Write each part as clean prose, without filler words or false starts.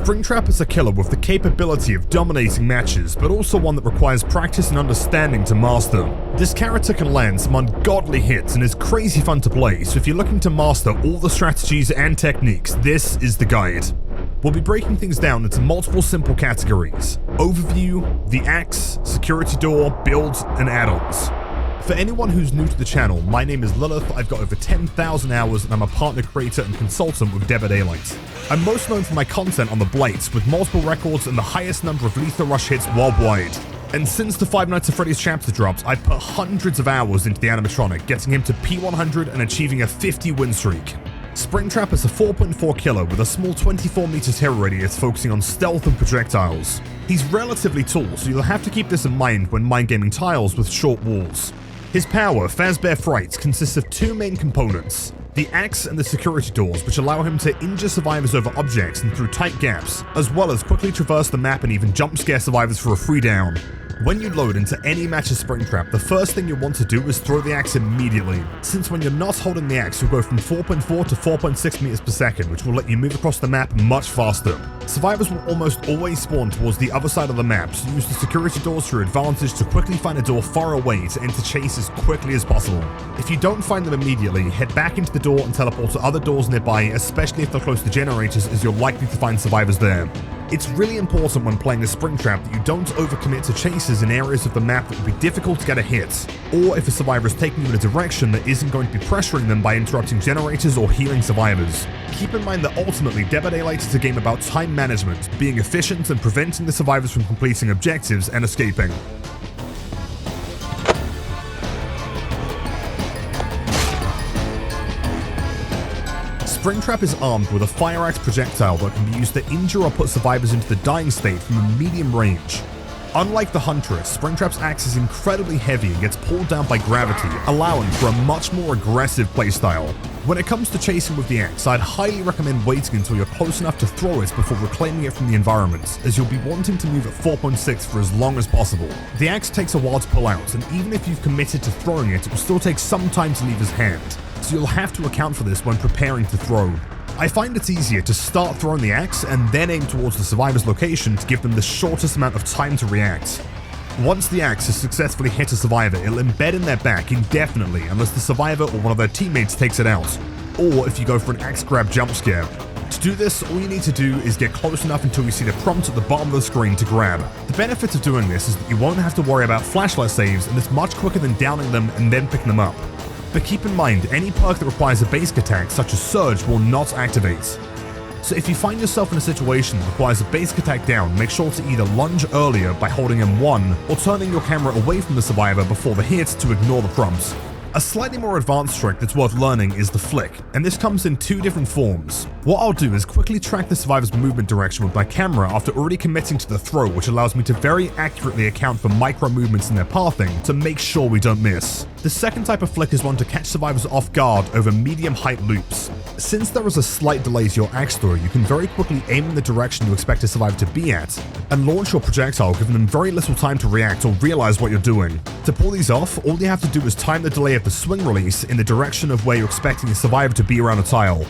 Springtrap is a killer with the capability of dominating matches, but also one that requires practice and understanding to master. This character can land some ungodly hits and is crazy fun to play, so if you're looking to master all the strategies and techniques, this is the guide. We'll be breaking things down into multiple simple categories: overview, the axe, security door, builds, and add-ons. For anyone who's new to the channel, my name is Lilith, I've got over 10,000 hours and I'm a partner creator and consultant with Dead by Daylight. I'm most known for my content on the Blades, with multiple records and the highest number of lethal rush hits worldwide. And since the Five Nights at Freddy's chapter dropped, I've put hundreds of hours into the Animatronic, getting him to P100 and achieving a 50 win streak. Springtrap is a 4.4 killer with a small 24 meters hero radius focusing on stealth and projectiles. He's relatively tall, so you'll have to keep this in mind when mind-gaming tiles with short walls. His power, Fazbear Fright, consists of two main components: the axe and the security doors, which allow him to injure survivors over objects and through tight gaps, as well as quickly traverse the map and even jump scare survivors for a free down. When you load into any match of Springtrap, the first thing you want to do is throw the axe immediately, since when you're not holding the axe, you'll go from 4.4 to 4.6 meters per second, which will let you move across the map much faster. Survivors will almost always spawn towards the other side of the map, so use the security doors to your advantage to quickly find a door far away to enter chase as quickly as possible. If you don't find them immediately, head back into the door and teleport to other doors nearby, especially if they're close to generators, as you're likely to find survivors there. It's really important when playing a Springtrap that you don't overcommit to chases in areas of the map that would be difficult to get a hit, or if a survivor is taking you in a direction that isn't going to be pressuring them by interrupting generators or healing survivors. Keep in mind that ultimately Dead by Daylight is a game about time management, being efficient and preventing the survivors from completing objectives and escaping. Springtrap is armed with a fire axe projectile that can be used to injure or put survivors into the dying state from a medium range. Unlike the Huntress, Springtrap's axe is incredibly heavy and gets pulled down by gravity, allowing for a much more aggressive playstyle. When it comes to chasing with the axe, I'd highly recommend waiting until you're close enough to throw it before reclaiming it from the environment, as you'll be wanting to move at 4.6 for as long as possible. The axe takes a while to pull out, and even if you've committed to throwing it, it will still take some time to leave his hand, so you'll have to account for this when preparing to throw. I find it's easier to start throwing the axe and then aim towards the survivor's location to give them the shortest amount of time to react. Once the axe has successfully hit a survivor, it'll embed in their back indefinitely unless the survivor or one of their teammates takes it out, or if you go for an axe grab jump scare. To do this, all you need to do is get close enough until you see the prompt at the bottom of the screen to grab. The benefit of doing this is that you won't have to worry about flashlight saves, and it's much quicker than downing them and then picking them up. But keep in mind, any perk that requires a basic attack, such as Surge, will not activate. So if you find yourself in a situation that requires a basic attack down, make sure to either lunge earlier by holding M1, or turning your camera away from the survivor before the hit to ignore the prompts. A slightly more advanced trick that's worth learning is the flick, and this comes in two different forms. What I'll do is quickly track the survivor's movement direction with my camera after already committing to the throw, which allows me to very accurately account for micro movements in their pathing to make sure we don't miss. The second type of flick is one to catch survivors off guard over medium height loops. Since there is a slight delay to your axe throw, you can very quickly aim in the direction you expect a survivor to be at, and launch your projectile, giving them very little time to react or realize what you're doing. To pull these off, all you have to do is time the delay of the swing release in the direction of where you're expecting a survivor to be around a tile.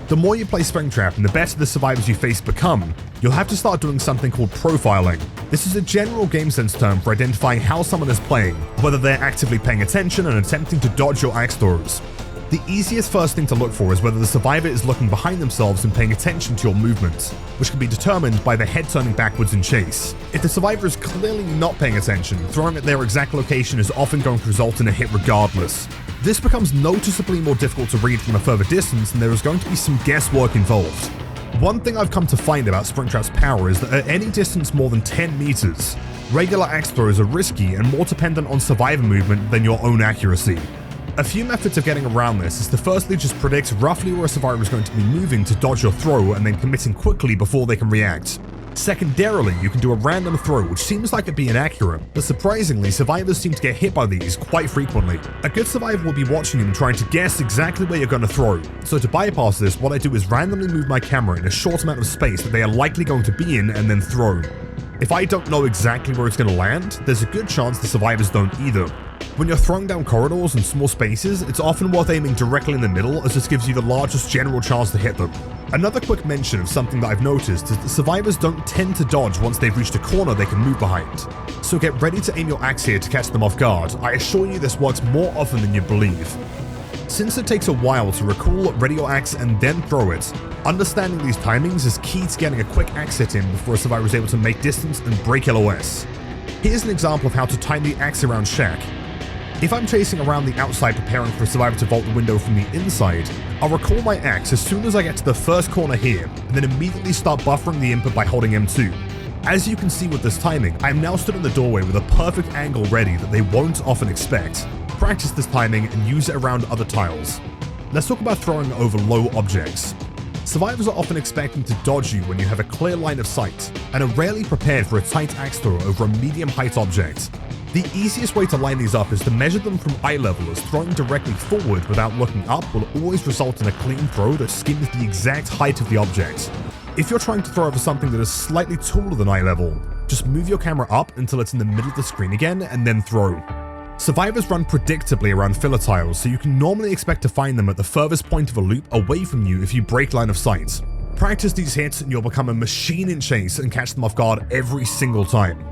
The more you play Springtrap and the better the survivors you face become, you'll have to start doing something called profiling. This is a general game sense term for identifying how someone is playing, whether they're actively paying attention and attempting to dodge your axe throws. The easiest first thing to look for is whether the survivor is looking behind themselves and paying attention to your movements, which can be determined by their head turning backwards in chase. If the survivor is clearly not paying attention, throwing at their exact location is often going to result in a hit regardless. This becomes noticeably more difficult to read from a further distance, and there is going to be some guesswork involved. One thing I've come to find about Springtrap's power is that at any distance more than 10 meters, regular axe throws are risky and more dependent on survivor movement than your own accuracy. A few methods of getting around this is to firstly just predict roughly where a survivor is going to be moving to dodge your throw and then committing quickly before they can react. Secondarily, you can do a random throw, which seems like it'd be inaccurate, but surprisingly, survivors seem to get hit by these quite frequently. A good survivor will be watching you and trying to guess exactly where you're going to throw. So to bypass this, what I do is randomly move my camera in a short amount of space that they are likely going to be in and then throw. If I don't know exactly where it's going to land, there's a good chance the survivors don't either. When you're throwing down corridors and small spaces, it's often worth aiming directly in the middle, as this gives you the largest general chance to hit them. Another quick mention of something that I've noticed is that survivors don't tend to dodge once they've reached a corner they can move behind. So get ready to aim your axe here to catch them off guard. I assure you this works more often than you believe. Since it takes a while to recall, ready your axe, and then throw it, understanding these timings is key to getting a quick axe hit in before a survivor is able to make distance and break LOS. Here's an example of how to time the axe around Shack. If I'm chasing around the outside preparing for a survivor to vault the window from the inside, I'll recall my axe as soon as I get to the first corner here, and then immediately start buffering the input by holding M2. As you can see with this timing, I am now stood in the doorway with a perfect angle ready that they won't often expect. Practice this timing and use it around other tiles. Let's talk about throwing over low objects. Survivors are often expecting to dodge you when you have a clear line of sight, and are rarely prepared for a tight axe throw over a medium height object. The easiest way to line these up is to measure them from eye level, as throwing directly forward without looking up will always result in a clean throw that skims the exact height of the object. If you're trying to throw over something that is slightly taller than eye level, just move your camera up until it's in the middle of the screen again and then throw. Survivors run predictably around filler tiles, so you can normally expect to find them at the furthest point of a loop away from you if you break line of sight. Practice these hits and you'll become a machine in chase and catch them off guard every single time.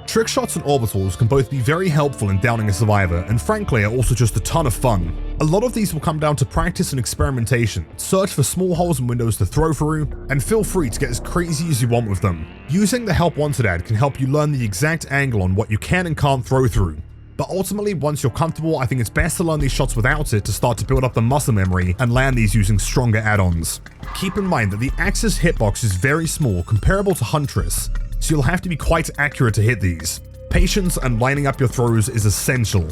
Trick shots and orbitals can both be very helpful in downing a survivor, and frankly are also just a ton of fun. A lot of these will come down to practice and experimentation. Search for small holes and windows to throw through, and feel free to get as crazy as you want with them. Using the Help Wanted ad can help you learn the exact angle on what you can and can't throw through. But ultimately, once you're comfortable, I think it's best to learn these shots without it to start to build up the muscle memory and land these using stronger add-ons. Keep in mind that the axe's hitbox is very small, comparable to Huntress, so you'll have to be quite accurate to hit these. Patience and lining up your throws is essential.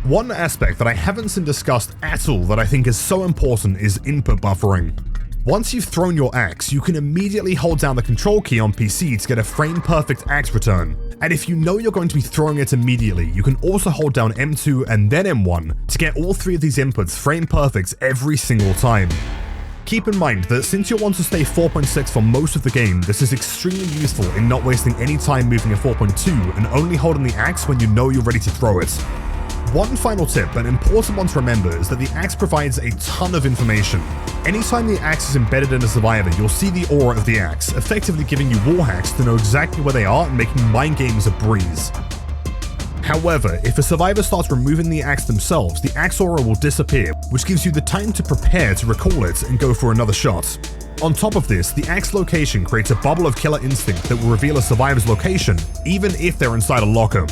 One aspect that I haven't seen discussed at all that I think is so important is input buffering. Once you've thrown your axe, you can immediately hold down the control key on PC to get a frame-perfect axe return. And if you know you're going to be throwing it immediately, you can also hold down M2 and then M1 to get all three of these inputs frame-perfect every single time. Keep in mind that since you'll want to stay 4.6 for most of the game, this is extremely useful in not wasting any time moving a 4.2 and only holding the axe when you know you're ready to throw it. One final tip, an important one to remember, is that the axe provides a ton of information. Anytime the axe is embedded in a survivor, you'll see the aura of the axe, effectively giving you wall hacks to know exactly where they are and making mind games a breeze. However, if a survivor starts removing the axe themselves, the axe aura will disappear, which gives you the time to prepare to recall it and go for another shot. On top of this, the axe location creates a bubble of killer instinct that will reveal a survivor's location, even if they're inside a locker.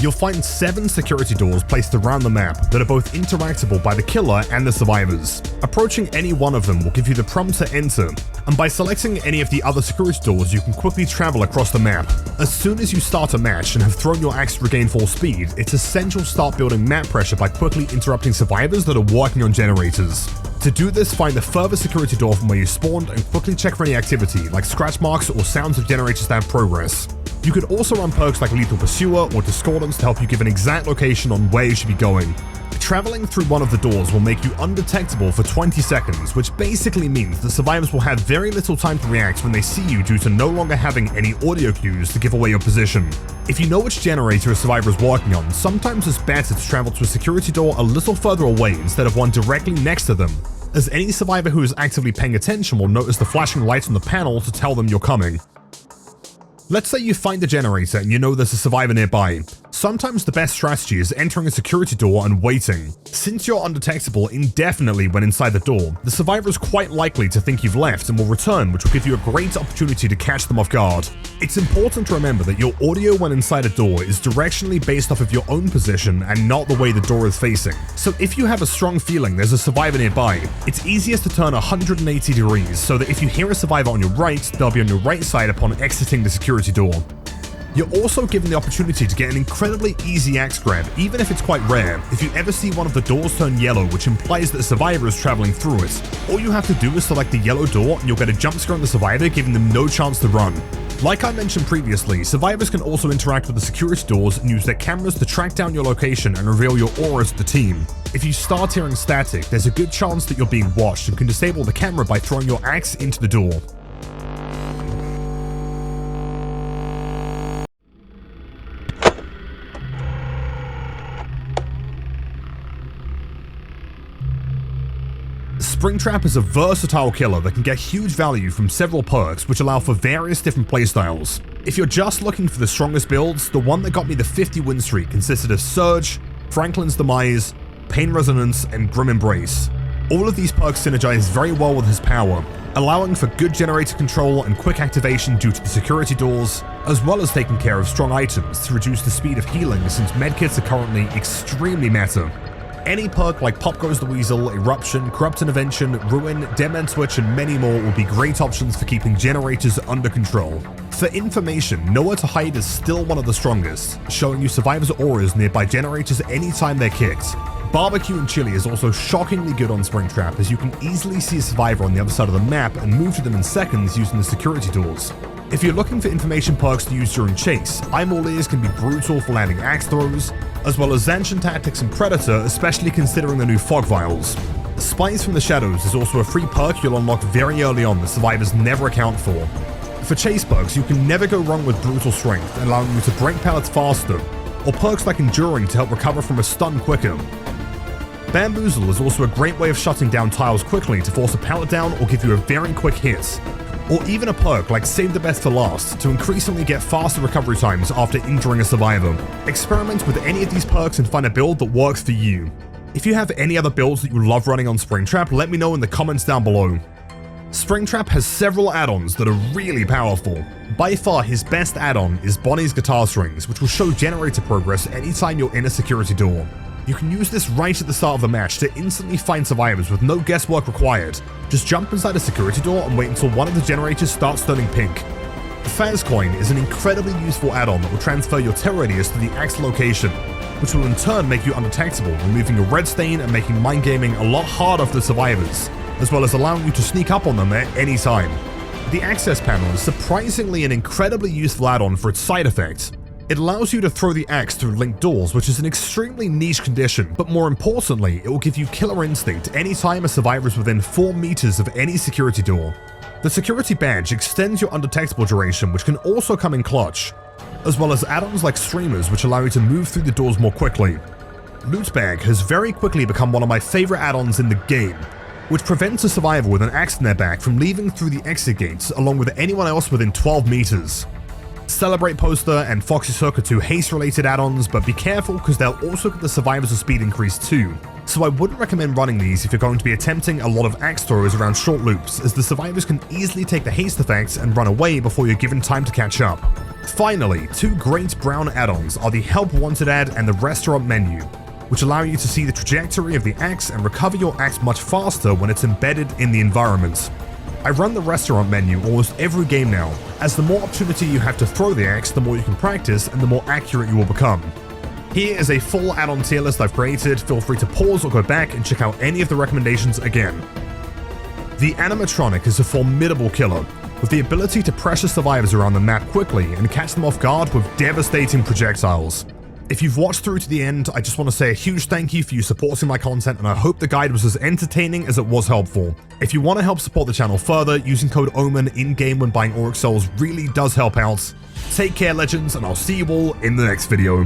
You'll find 7 security doors placed around the map that are both interactable by the killer and the survivors. Approaching any one of them will give you the prompt to enter, and by selecting any of the other security doors you can quickly travel across the map. As soon as you start a match and have thrown your axe to regain full speed, it's essential to start building map pressure by quickly interrupting survivors that are working on generators. To do this, find the furthest security door from where you spawned and quickly check for any activity, like scratch marks or sounds of generators that have progress. You could also run perks like Lethal Pursuer or Discordance to help you give an exact location on where you should be going. Traveling through one of the doors will make you undetectable for 20 seconds, which basically means the survivors will have very little time to react when they see you due to no longer having any audio cues to give away your position. If you know which generator a survivor is working on, sometimes it's better to travel to a security door a little further away instead of one directly next to them, as any survivor who is actively paying attention will notice the flashing lights on the panel to tell them you're coming. Let's say you find the generator and you know there's a survivor nearby. Sometimes the best strategy is entering a security door and waiting. Since you're undetectable indefinitely when inside the door, the survivor is quite likely to think you've left and will return, which will give you a great opportunity to catch them off guard. It's important to remember that your audio when inside a door is directionally based off of your own position and not the way the door is facing. So if you have a strong feeling there's a survivor nearby, it's easiest to turn 180 degrees so that if you hear a survivor on your right, they'll be on your right side upon exiting the security door. You're also given the opportunity to get an incredibly easy axe grab, even if it's quite rare, if you ever see one of the doors turn yellow, which implies that the survivor is traveling through it. All you have to do is select the yellow door and you'll get a jump scare on the survivor, giving them no chance to run. Like I mentioned previously, survivors can also interact with the security doors and use their cameras to track down your location and reveal your aura to the team. If you start hearing static, there's a good chance that you're being watched and can disable the camera by throwing your axe into the door. Springtrap is a versatile killer that can get huge value from several perks which allow for various different playstyles. If you're just looking for the strongest builds, the one that got me the 50 win streak consisted of Surge, Franklin's Demise, Pain Resonance, and Grim Embrace. All of these perks synergize very well with his power, allowing for good generator control and quick activation due to the security doors, as well as taking care of strong items to reduce the speed of healing since medkits are currently extremely meta. Any perk like Pop Goes the Weasel, Eruption, Corrupt Intervention, Ruin, Deadman Switch, and many more will be great options for keeping generators under control. For information, Nowhere to Hide is still one of the strongest, showing you survivors' auras nearby generators anytime they're kicked. Barbecue and Chili is also shockingly good on Springtrap, as you can easily see a survivor on the other side of the map and move to them in seconds using the security doors. If you're looking for information perks to use during chase, I'm All Ears can be brutal for landing axe throws, as well as Zanshin Tactics and Predator, especially considering the new fog vials. Spies from the Shadows is also a free perk you'll unlock very early on that survivors never account for. For chase perks, you can never go wrong with Brutal Strength, allowing you to break pallets faster, or perks like Enduring to help recover from a stun quicker. Bamboozle is also a great way of shutting down tiles quickly to force a pallet down or give you a very quick hit. Or even a perk like Save the Best for Last to increasingly get faster recovery times after injuring a survivor. Experiment with any of these perks and find a build that works for you. If you have any other builds that you love running on Springtrap, let me know in the comments down below. Springtrap has several add-ons that are really powerful. By far his best add-on is Bonnie's Guitar Strings, which will show generator progress anytime you're in a security door. You can use this right at the start of the match to instantly find survivors with no guesswork required. Just jump inside a security door and wait until one of the generators starts turning pink. Faz Coin is an incredibly useful add-on that will transfer your terror radius to the axe location, which will in turn make you undetectable, removing your red stain and making mind gaming a lot harder for the survivors, as well as allowing you to sneak up on them at any time. The access panel is surprisingly an incredibly useful add-on for its side effect. It allows you to throw the axe through linked doors, which is an extremely niche condition, but more importantly, it will give you killer instinct anytime a survivor is within 4 meters of any security door. The security badge extends your undetectable duration, which can also come in clutch, as well as add-ons like streamers, which allow you to move through the doors more quickly. Loot Bag has very quickly become one of my favorite add-ons in the game, which prevents a survivor with an axe in their back from leaving through the exit gates along with anyone else within 12 meters. Celebrate Poster and Foxy Hook are 2 haste-related add-ons, but be careful because they'll also give the survivors a speed increase too. So I wouldn't recommend running these if you're going to be attempting a lot of axe throws around short loops, as the survivors can easily take the haste effects and run away before you're given time to catch up. Finally, 2 great brown add-ons are the Help Wanted ad and the Restaurant Menu, which allow you to see the trajectory of the axe and recover your axe much faster when it's embedded in the environment. I run the Restaurant Menu almost every game now, as the more opportunity you have to throw the axe, the more you can practice and the more accurate you will become. Here is a full add-on tier list I've created. Feel free to pause or go back and check out any of the recommendations again. The Animatronic is a formidable killer, with the ability to pressure survivors around the map quickly and catch them off guard with devastating projectiles. If you've watched through to the end, I just want to say a huge thank you for you supporting my content, and I hope the guide was as entertaining as it was helpful. If you want to help support the channel further, using code OMEN in-game when buying Auric Souls really does help out. Take care, legends, and I'll see you all in the next video.